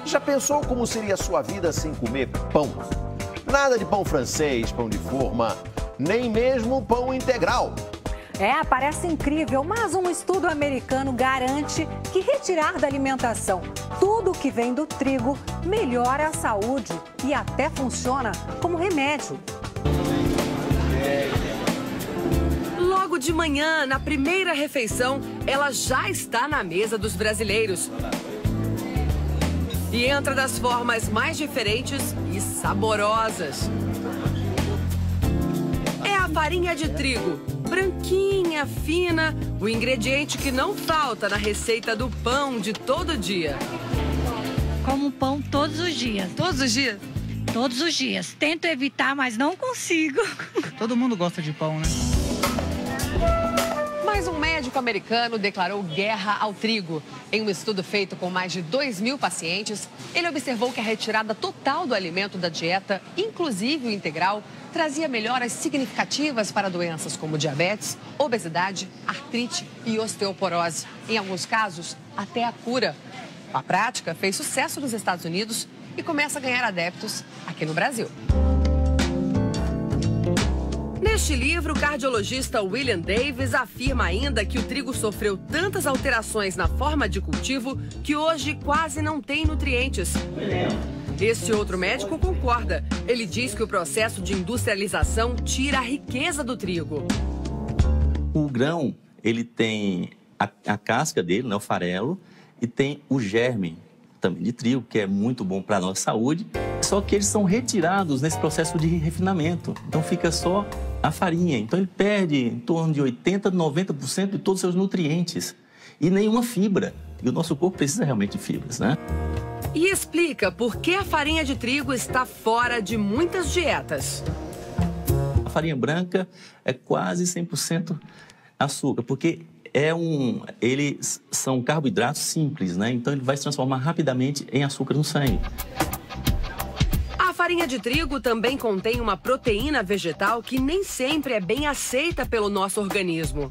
Já pensou como seria a sua vida sem comer pão? Nada de pão francês, pão de forma, nem mesmo pão integral. Parece incrível, mas um estudo americano garante que retirar da alimentação tudo que vem do trigo melhora a saúde e até funciona como remédio. Logo de manhã, na primeira refeição, ela já está na mesa dos brasileiros. E entra das formas mais diferentes e saborosas. É a farinha de trigo, branquinha, fina, o ingrediente que não falta na receita do pão de todo dia. Como pão todos os dias. Todos os dias? Todos os dias. Tento evitar, mas não consigo. Todo mundo gosta de pão, né? Mas um médico americano declarou guerra ao trigo. Em um estudo feito com mais de 2.000 pacientes, ele observou que a retirada total do alimento da dieta, inclusive o integral, trazia melhoras significativas para doenças como diabetes, obesidade, artrite e osteoporose. Em alguns casos, até a cura. A prática fez sucesso nos Estados Unidos e começa a ganhar adeptos aqui no Brasil. Neste livro, o cardiologista William Davis afirma ainda que o trigo sofreu tantas alterações na forma de cultivo que hoje quase não tem nutrientes. Esse outro médico concorda. Ele diz que o processo de industrialização tira a riqueza do trigo. O grão, ele tem a casca dele, né, o farelo, e tem o germe também de trigo, que é muito bom para a nossa saúde. Só que eles são retirados nesse processo de refinamento. Então fica só a farinha. Então ele perde em torno de 80%, 90% de todos os seus nutrientes. E nenhuma fibra. E o nosso corpo precisa realmente de fibras, né? E explica por que a farinha de trigo está fora de muitas dietas. A farinha branca é quase 100% açúcar, porque eles são carboidratos simples, né? Então ele vai se transformar rapidamente em açúcar no sangue. A farinha de trigo também contém uma proteína vegetal que nem sempre é bem aceita pelo nosso organismo.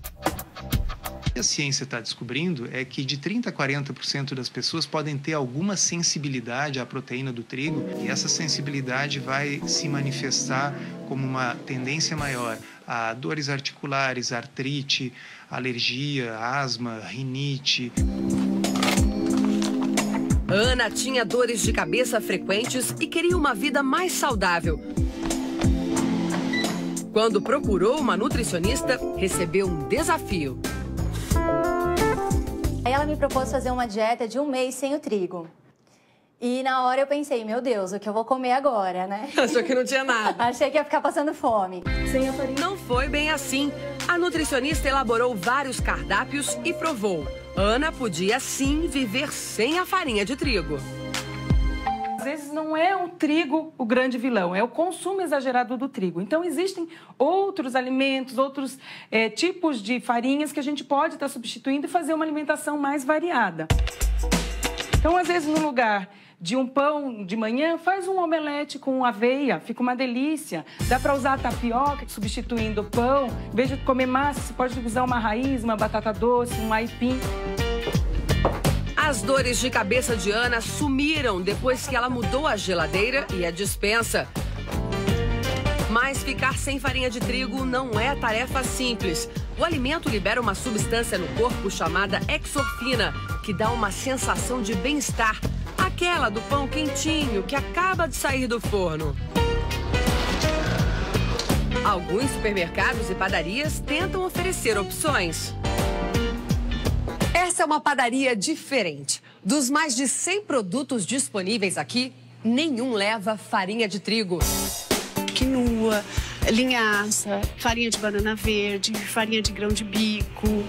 O que a ciência está descobrindo é que de 30% a 40% das pessoas podem ter alguma sensibilidade à proteína do trigo e essa sensibilidade vai se manifestar como uma tendência maior a dores articulares, artrite, alergia, asma, rinite. Ana tinha dores de cabeça frequentes e queria uma vida mais saudável. Quando procurou uma nutricionista, recebeu um desafio. Aí ela me propôs fazer uma dieta de 1 mês sem o trigo. E na hora eu pensei, meu Deus, o que eu vou comer agora, né? Achou que não tinha nada. Achei que ia ficar passando fome. Sem a farinha. Não foi bem assim. A nutricionista elaborou vários cardápios e provou. Ana podia sim viver sem a farinha de trigo. Às vezes não é o trigo o grande vilão, é o consumo exagerado do trigo. Então existem outros alimentos, outros tipos de farinhas que a gente pode estar substituindo e fazer uma alimentação mais variada. Então, às vezes, no lugar de um pão de manhã, faz um omelete com aveia, fica uma delícia. Dá para usar a tapioca substituindo o pão. Em vez de comer massa, você pode usar uma raiz, uma batata doce, um aipim. As dores de cabeça de Ana sumiram depois que ela mudou a geladeira e a despensa. Mas ficar sem farinha de trigo não é tarefa simples. O alimento libera uma substância no corpo chamada exorfina, que dá uma sensação de bem-estar. Aquela do pão quentinho que acaba de sair do forno. Alguns supermercados e padarias tentam oferecer opções. Essa é uma padaria diferente. Dos mais de 100 produtos disponíveis aqui, nenhum leva farinha de trigo. Quinoa, linhaça, farinha de banana verde, farinha de grão de bico.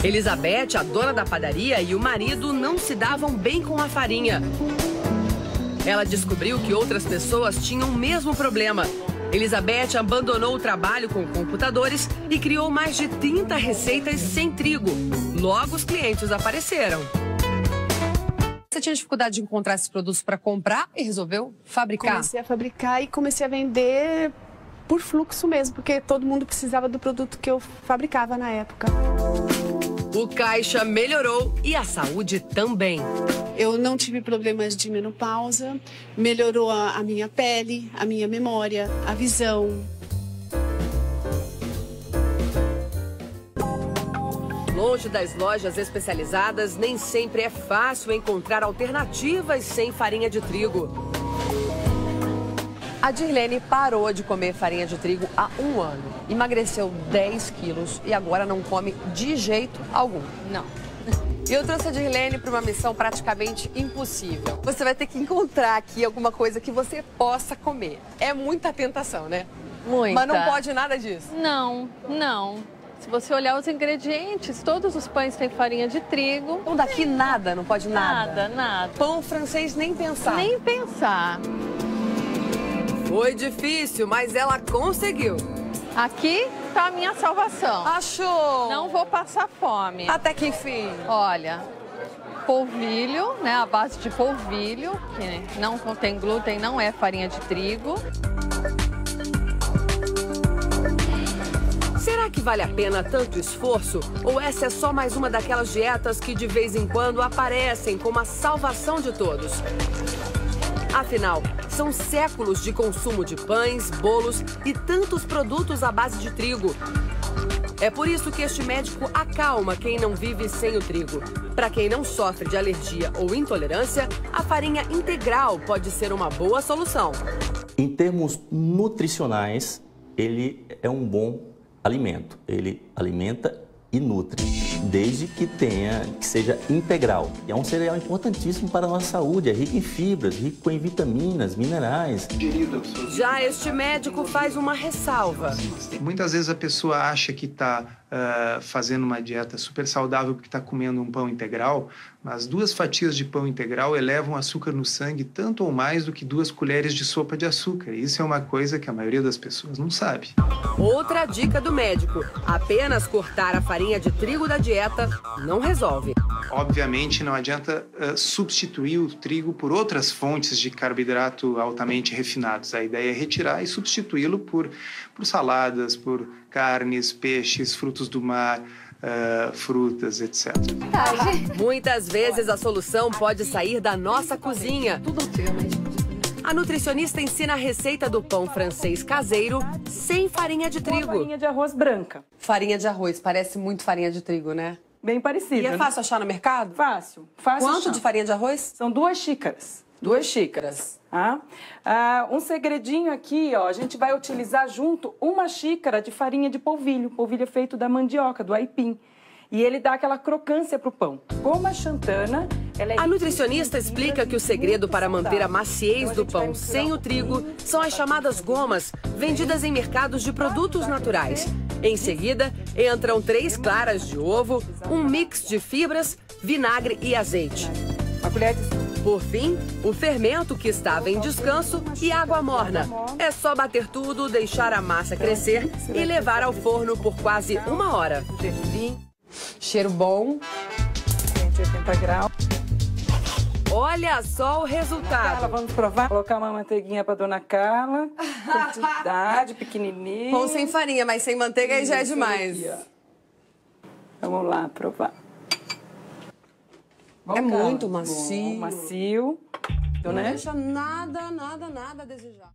Elizabeth, a dona da padaria, e o marido não se davam bem com a farinha. Ela descobriu que outras pessoas tinham o mesmo problema. Elizabeth abandonou o trabalho com computadores e criou mais de 30 receitas sem trigo. Logo, os clientes apareceram. Você tinha dificuldade de encontrar esses produtos para comprar e resolveu fabricar? Comecei a fabricar e comecei a vender por fluxo mesmo, porque todo mundo precisava do produto que eu fabricava na época. O caixa melhorou e a saúde também. Eu não tive problemas de menopausa, melhorou a minha pele, a minha memória, a visão. Longe das lojas especializadas, nem sempre é fácil encontrar alternativas sem farinha de trigo. A Dirlene parou de comer farinha de trigo há 1 ano. Emagreceu 10 quilos e agora não come de jeito algum. Não. E eu trouxe a Dirlene para uma missão praticamente impossível. Você vai ter que encontrar aqui alguma coisa que você possa comer. É muita tentação, né? Muita. Mas não pode nada disso? Não, não. Se você olhar os ingredientes, todos os pães têm farinha de trigo. Então daqui nada, não pode nada? Nada, nada. Pão francês nem pensar? Nem pensar. Foi difícil, mas ela conseguiu. Aqui tá a minha salvação. Achou? Não vou passar fome. Até que enfim. Olha, polvilho, né? A base de polvilho, que não contém glúten, não é farinha de trigo. Será que vale a pena tanto esforço? Ou essa é só mais uma daquelas dietas que de vez em quando aparecem como a salvação de todos? Afinal, são séculos de consumo de pães, bolos e tantos produtos à base de trigo. É por isso que este médico acalma quem não vive sem o trigo. Para quem não sofre de alergia ou intolerância, a farinha integral pode ser uma boa solução. Em termos nutricionais, ele é um bom alimento. Ele alimenta e nutre, desde que seja integral. É um cereal importantíssimo para a nossa saúde, é rico em fibras, rico em vitaminas, minerais. Já este médico faz uma ressalva. Muitas vezes a pessoa acha que está fazendo uma dieta super saudável porque está comendo um pão integral, mas 2 fatias de pão integral elevam açúcar no sangue tanto ou mais do que 2 colheres de sopa de açúcar. Isso é uma coisa que a maioria das pessoas não sabe. Outra dica do médico: apenas cortar a farinha de trigo da dieta não resolve. Obviamente, não adianta substituir o trigo por outras fontes de carboidrato altamente refinados. A ideia é retirar e substituí-lo por saladas, por carnes, peixes, frutos do mar, frutas, etc. Muitas vezes a solução pode sair da nossa cozinha. A nutricionista ensina a receita do pão francês caseiro sem farinha de trigo. Farinha de arroz branca. Farinha de arroz, parece muito farinha de trigo, né? Bem parecido. E é fácil achar no mercado? Fácil. Quanto de farinha de arroz? São 2 xícaras. 2 xícaras. Um segredinho aqui, ó, a gente vai utilizar junto 1 xícara de farinha de polvilho. O polvilho é feito da mandioca, do aipim. E ele dá aquela crocância pro pão. Como a xantana, ela é... A nutricionista explica que o segredo para manter a maciez do pão sem o trigo são as chamadas gomas, vendidas em mercados de produtos naturais. Em seguida, entram 3 claras de ovo, um mix de fibras, vinagre e azeite. Uma colher de... Por fim, o fermento que estava em descanso e água morna. É só bater tudo, deixar a massa crescer e levar ao forno por quase 1 hora. Cheiro bom. 180 graus. Olha só o resultado. Carla, vamos provar? Colocar uma manteiguinha para dona Carla. Quantidade, pequenininha. Pão sem farinha, mas sem manteiga aí já é demais. Vamos lá, provar. É muito macio. Macio. Não deixa nada a desejar.